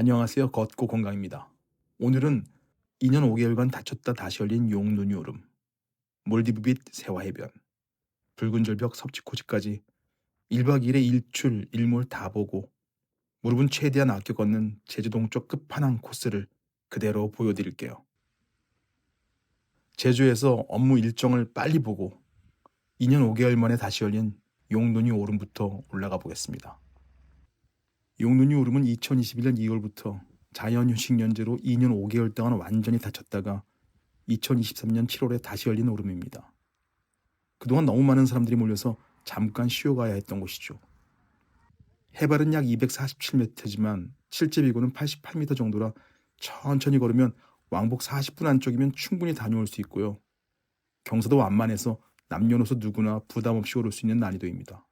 안녕하세요. 걷고 건강입니다. 오늘은 2년 5개월간 닫혔다 다시 열린 용눈이 오름, 몰디브 빛 세화해변, 붉은 절벽 섭지코지까지 1박 2일의 일출, 일몰 다 보고 무릎은 최대한 아껴 걷는 제주 동쪽 끝판왕 코스를 그대로 보여드릴게요. 제주에서 업무 일정을 빨리 보고 2년 5개월 만에 다시 열린 용눈이 오름부터 올라가 보겠습니다. 용눈이 오름은 2021년 2월부터 자연휴식연재로 2년 5개월 동안 완전히 닫혔다가 2023년 7월에 다시 열린 오름입니다. 그동안 너무 많은 사람들이 몰려서 잠깐 쉬어가야 했던 곳이죠. 해발은 약 247m지만 실제 비고는 88m 정도라 천천히 걸으면 왕복 40분 안쪽이면 충분히 다녀올 수 있고요. 경사도 완만해서 남녀노소 누구나 부담 없이 오를 수 있는 난이도입니다.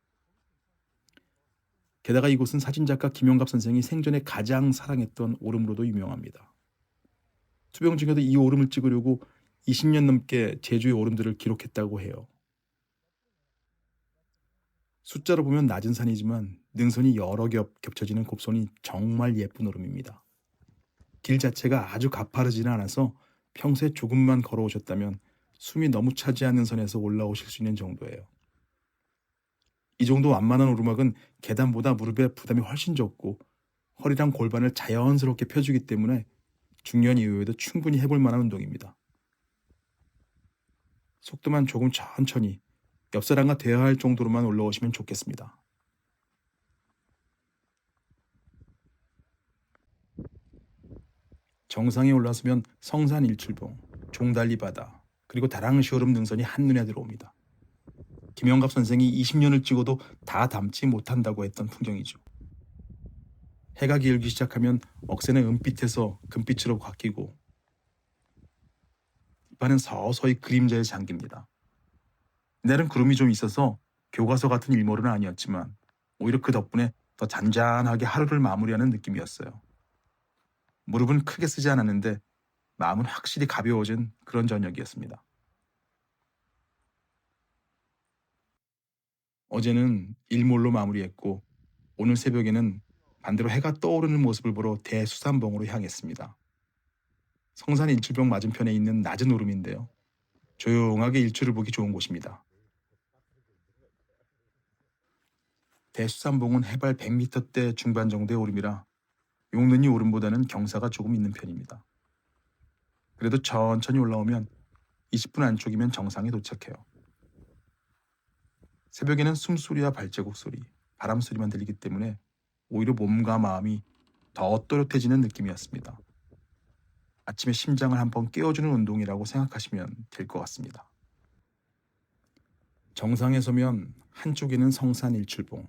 게다가 이곳은 사진작가 김영갑 선생이 생전에 가장 사랑했던 오름으로도 유명합니다. 수병 중에도 이 오름을 찍으려고 20년 넘게 제주의 오름들을 기록했다고 해요. 숫자로 보면 낮은 산이지만 능선이 여러 겹쳐지는 곱선이 정말 예쁜 오름입니다. 길 자체가 아주 가파르지는 않아서 평소에 조금만 걸어오셨다면 숨이 너무 차지 않는 선에서 올라오실 수 있는 정도예요. 이 정도 완만한 오르막은 계단보다 무릎에 부담이 훨씬 적고 허리랑 골반을 자연스럽게 펴주기 때문에 중년 이후에도 충분히 해볼 만한 운동입니다. 속도만 조금 천천히 옆 사람과 대화할 정도로만 올라오시면 좋겠습니다. 정상에 올라서면 성산 일출봉, 종달리 바다, 그리고 다랑시오름 능선이 한눈에 들어옵니다. 김영갑 선생이 20년을 찍어도 다 담지 못한다고 했던 풍경이죠. 해가 기울기 시작하면 억새는 은빛에서 금빛으로 바뀌고 이파는 서서히 그림자에 잠깁니다. 이날은 구름이 좀 있어서 교과서 같은 일몰은 아니었지만 오히려 그 덕분에 더 잔잔하게 하루를 마무리하는 느낌이었어요. 무릎은 크게 쓰지 않았는데 마음은 확실히 가벼워진 그런 저녁이었습니다. 어제는 일몰로 마무리했고 오늘 새벽에는 반대로 해가 떠오르는 모습을 보러 대수산봉으로 향했습니다. 성산 일출봉 맞은편에 있는 낮은 오름인데요. 조용하게 일출을 보기 좋은 곳입니다. 대수산봉은 해발 100m대 중반 정도의 오름이라 용눈이 오름보다는 경사가 조금 있는 편입니다. 그래도 천천히 올라오면 20분 안쪽이면 정상에 도착해요. 새벽에는 숨소리와 발자국 소리, 바람 소리만 들리기 때문에 오히려 몸과 마음이 더 또렷해지는 느낌이었습니다. 아침에 심장을 한번 깨워주는 운동이라고 생각하시면 될 것 같습니다. 정상에 서면 한쪽에는 성산 일출봉,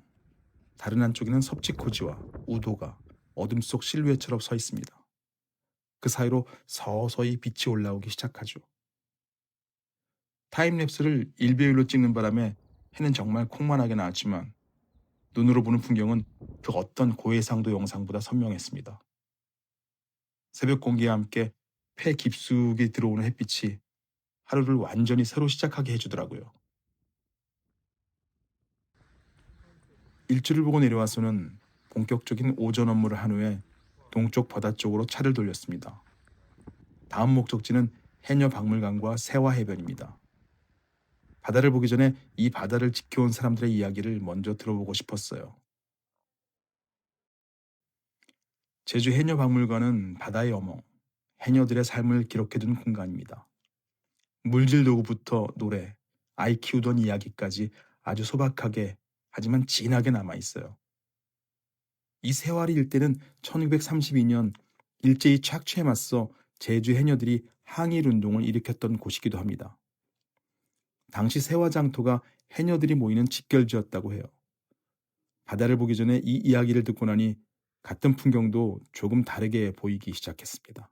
다른 한쪽에는 섭지코지와 우도가 어둠 속 실루엣처럼 서 있습니다. 그 사이로 서서히 빛이 올라오기 시작하죠. 타임랩스를 1배율로 찍는 바람에 해는 정말 콩만하게 나왔지만 눈으로 보는 풍경은 그 어떤 고해상도 영상보다 선명했습니다. 새벽 공기와 함께 폐 깊숙이 들어오는 햇빛이 하루를 완전히 새로 시작하게 해주더라고요. 일출을 보고 내려와서는 본격적인 오전 업무를 한 후에 동쪽 바다 쪽으로 차를 돌렸습니다. 다음 목적지는 해녀 박물관과 세화해변입니다. 바다를 보기 전에 이 바다를 지켜온 사람들의 이야기를 먼저 들어보고 싶었어요. 제주 해녀박물관은 바다의 어머, 해녀들의 삶을 기록해둔 공간입니다. 물질 도구부터 노래, 아이 키우던 이야기까지 아주 소박하게 하지만 진하게 남아있어요. 이 세와리 일대는 1932년 일제히 착취에 맞서 제주 해녀들이 항일운동을 일으켰던 곳이기도 합니다. 당시 세화장터가 해녀들이 모이는 직결지였다고 해요. 바다를 보기 전에 이 이야기를 듣고 나니 같은 풍경도 조금 다르게 보이기 시작했습니다.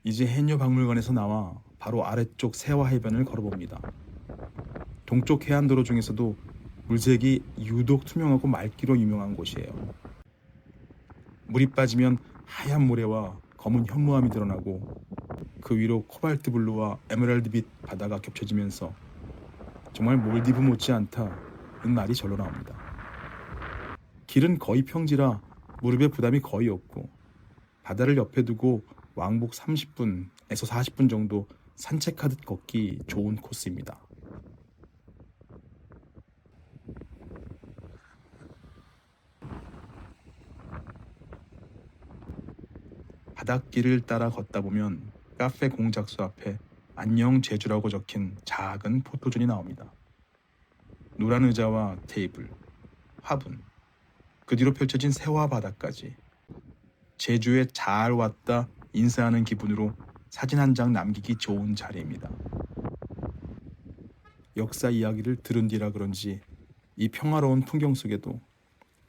이제 해녀박물관에서 나와 바로 아래쪽 세화해변을 걸어봅니다. 동쪽 해안도로 중에서도 물색이 유독 투명하고 맑기로 유명한 곳이에요. 물이 빠지면 하얀 모래와 검은 현무암이 드러나고 그 위로 코발트 블루와 에메랄드빛 바다가 겹쳐지면서 정말 몰디브 못지않다 말이 절로 나옵니다. 길은 거의 평지라 무릎에 부담이 거의 없고 바다를 옆에 두고 왕복 30분에서 40분 정도 산책하듯 걷기 좋은 코스입니다. 바닷길을 따라 걷다 보면 카페 공작소 앞에 안녕 제주라고 적힌 작은 포토존이 나옵니다. 노란 의자와 테이블, 화분, 그 뒤로 펼쳐진 새와 바다까지 제주에 잘 왔다 인사하는 기분으로 사진 한 장 남기기 좋은 자리입니다. 역사 이야기를 들은 뒤라 그런지 이 평화로운 풍경 속에도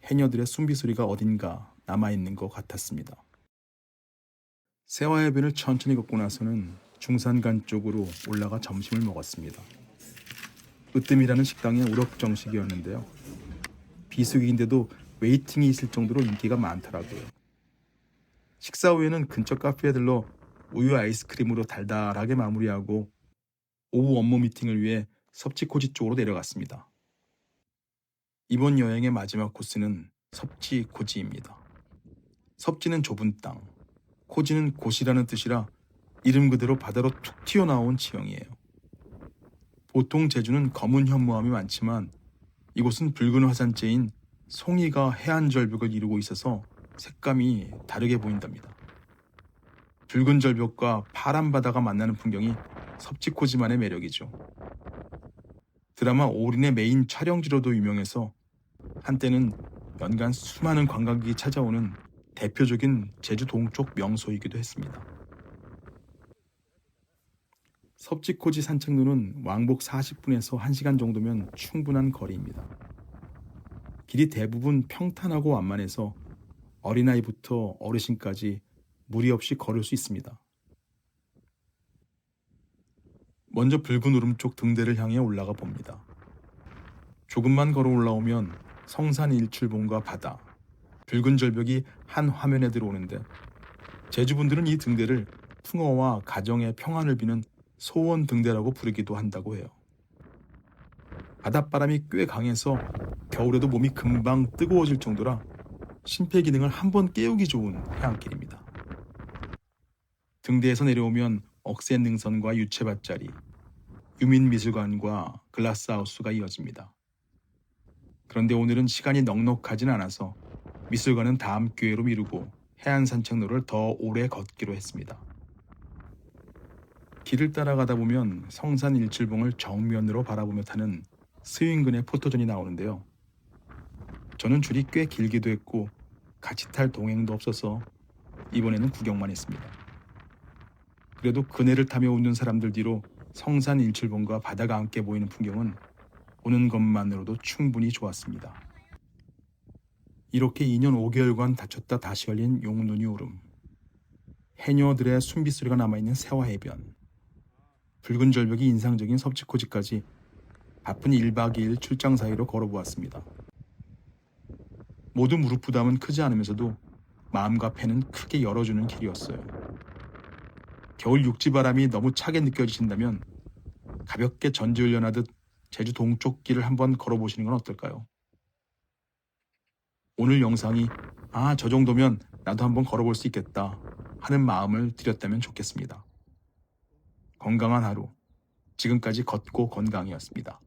해녀들의 숨비소리가 어딘가 남아있는 것 같았습니다. 세화해변을 천천히 걷고 나서는 중산간 쪽으로 올라가 점심을 먹었습니다. 으뜸이라는 식당의 우럭정식이었는데요. 비수기인데도 웨이팅이 있을 정도로 인기가 많더라고요. 식사 후에는 근처 카페에 들러 우유 아이스크림으로 달달하게 마무리하고 오후 업무 미팅을 위해 섭지코지 쪽으로 내려갔습니다. 이번 여행의 마지막 코스는 섭지코지입니다. 섭지는 좁은 땅, 코지는 곳이라는 뜻이라 이름 그대로 바다로 툭 튀어나온 지형이에요. 보통 제주는 검은 현무암이 많지만 이곳은 붉은 화산재인 송이가 해안 절벽을 이루고 있어서 색감이 다르게 보인답니다. 붉은 절벽과 파란 바다가 만나는 풍경이 섭지코지만의 매력이죠. 드라마 올인의 메인 촬영지로도 유명해서 한때는 연간 수많은 관광객이 찾아오는 대표적인 제주 동쪽 명소이기도 했습니다. 섭지코지 산책로는 왕복 40분에서 1시간 정도면 충분한 거리입니다. 길이 대부분 평탄하고 완만해서 어린아이부터 어르신까지 무리 없이 걸을 수 있습니다. 먼저 붉은 울음 쪽 등대를 향해 올라가 봅니다. 조금만 걸어 올라오면 성산 일출봉과 바다, 붉은 절벽이 한 화면에 들어오는데 제주분들은 이 등대를 풍어와 가정의 평안을 비는 소원 등대라고 부르기도 한다고 해요. 바닷바람이 꽤 강해서 겨울에도 몸이 금방 뜨거워질 정도라 심폐기능을 한번 깨우기 좋은 해안길입니다. 등대에서 내려오면 억새 능선과 유채밭자리, 유민미술관과 글라스하우스가 이어집니다. 그런데 오늘은 시간이 넉넉하진 않아서 미술관은 다음 기회로 미루고 해안 산책로를 더 오래 걷기로 했습니다. 길을 따라가다 보면 성산 일출봉을 정면으로 바라보며 타는 스윙근의 포토존이 나오는데요. 저는 줄이 꽤 길기도 했고 같이 탈 동행도 없어서 이번에는 구경만 했습니다. 그래도 그네를 타며 웃는 사람들 뒤로 성산 일출봉과 바다가 함께 보이는 풍경은 보는 것만으로도 충분히 좋았습니다. 이렇게 2년 5개월간 닫혔다 다시 열린 용눈이 오름, 해녀들의 숨빗소리가 남아있는 세화해변, 붉은 절벽이 인상적인 섭지코지까지 바쁜 1박 2일 출장 사이로 걸어보았습니다. 모두 무릎 부담은 크지 않으면서도 마음과 폐는 크게 열어주는 길이었어요. 겨울 육지바람이 너무 차게 느껴지신다면 가볍게 전지훈련하듯 제주 동쪽 길을 한번 걸어보시는 건 어떨까요? 오늘 영상이 저 정도면 나도 한번 걸어볼 수 있겠다 하는 마음을 드렸다면 좋겠습니다. 건강한 하루, 지금까지 걷고 건강이었습니다.